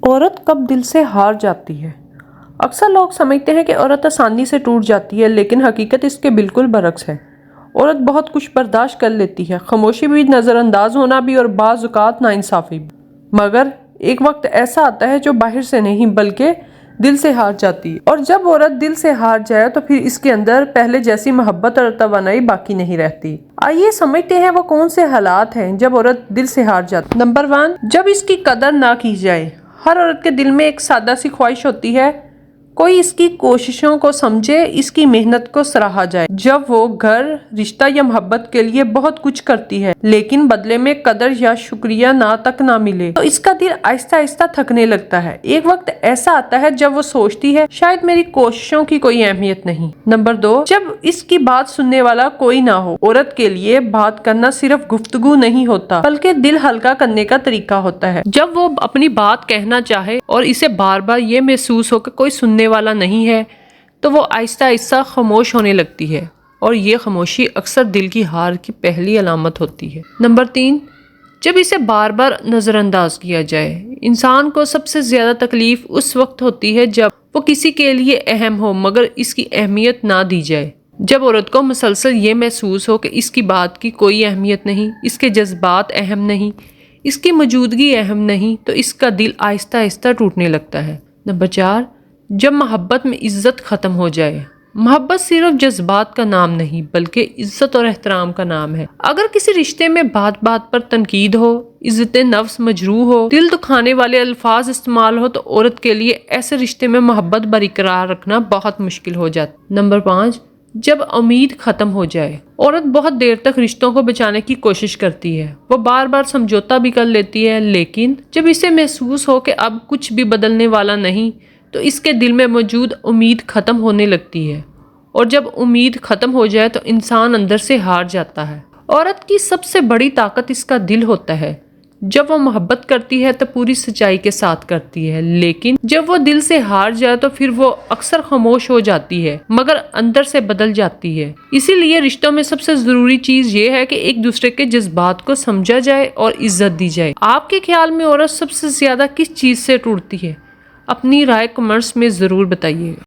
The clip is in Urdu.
عورت کب دل سے ہار جاتی ہے؟ اکثر لوگ سمجھتے ہیں کہ عورت آسانی سے ٹوٹ جاتی ہے، لیکن حقیقت اس کے بالکل برعکس ہے۔ عورت بہت کچھ برداشت کر لیتی ہے، خاموشی بھی، نظر انداز ہونا بھی، اور بعض اوقات ناانصافی بھی۔ مگر ایک وقت ایسا آتا ہے جو باہر سے نہیں بلکہ دل سے ہار جاتی ہے، اور جب عورت دل سے ہار جائے تو پھر اس کے اندر پہلے جیسی محبت اور توانائی باقی نہیں رہتی۔ آئیے سمجھتے ہیں وہ کون سے حالات ہیں جب عورت دل سے ہار جاتی ہے۔ نمبر 1، جب اس کی قدر نہ کی جائے۔ ہر عورت کے دل میں ایک سادہ سی خواہش ہوتی ہے، کوئی اس کی کوششوں کو سمجھے، اس کی محنت کو سراہا جائے۔ جب وہ گھر، رشتہ یا محبت کے لیے بہت کچھ کرتی ہے لیکن بدلے میں قدر یا شکریہ تک نہ ملے تو اس کا دل آہستہ آہستہ تھکنے لگتا ہے۔ ایک وقت ایسا آتا ہے جب وہ سوچتی ہے شاید میری کوششوں کی کوئی اہمیت نہیں۔ نمبر 2، جب اس کی بات سننے والا کوئی نہ ہو۔ عورت کے لیے بات کرنا صرف گفتگو نہیں ہوتا بلکہ دل ہلکا کرنے کا طریقہ ہوتا ہے۔ جب وہ اپنی بات کہنا چاہے اور اسے بار بار یہ محسوس ہو کہ کوئی سننے والا نہیں ہے تو وہ آہستہ آہستہ خاموش ہونے لگتی ہے، اور یہ خاموشی اکثر دل کی ہار کی پہلی علامت ہوتی ہے۔ نمبر 3، جب اسے بار بار نظر انداز کیا جائے۔ انسان کو سب سے زیادہ تکلیف اس وقت ہوتی ہے جب وہ کسی کے لیے اہم ہو مگر اس کی اہمیت نہ دی جائے۔ جب عورت کو مسلسل یہ محسوس ہو کہ اس کی بات کی کوئی اہمیت نہیں، اس کے جذبات اہم نہیں، اس کی موجودگی اہم نہیں، تو اس کا دل آہستہ آہستہ ٹوٹنے لگتا ہے۔ نمبر 4، جب محبت میں عزت ختم ہو جائے۔ محبت صرف جذبات کا نام نہیں بلکہ عزت اور احترام کا نام ہے۔ اگر کسی رشتے میں بات بات پر تنقید ہو، عزت نفس مجروح ہو، دل دکھانے والے الفاظ استعمال ہو تو عورت کے لیے ایسے رشتے میں محبت برقرار رکھنا بہت مشکل ہو جاتا۔ نمبر 5، جب امید ختم ہو جائے۔ عورت بہت دیر تک رشتوں کو بچانے کی کوشش کرتی ہے، وہ بار بار سمجھوتا بھی کر لیتی ہے، لیکن جب اسے محسوس ہو کہ اب کچھ بھی بدلنے والا نہیں تو اس کے دل میں موجود امید ختم ہونے لگتی ہے، اور جب امید ختم ہو جائے تو انسان اندر سے ہار جاتا ہے۔ عورت کی سب سے بڑی طاقت اس کا دل ہوتا ہے۔ جب وہ محبت کرتی ہے تو پوری سچائی کے ساتھ کرتی ہے، لیکن جب وہ دل سے ہار جائے تو پھر وہ اکثر خاموش ہو جاتی ہے مگر اندر سے بدل جاتی ہے۔ اسی لیے رشتوں میں سب سے ضروری چیز یہ ہے کہ ایک دوسرے کے جذبات کو سمجھا جائے اور عزت دی جائے۔ آپ کے خیال میں عورت سب سے زیادہ کس چیز سے ٹوٹتی ہے؟ اپنی رائے کمنٹس میں ضرور بتائیے گا۔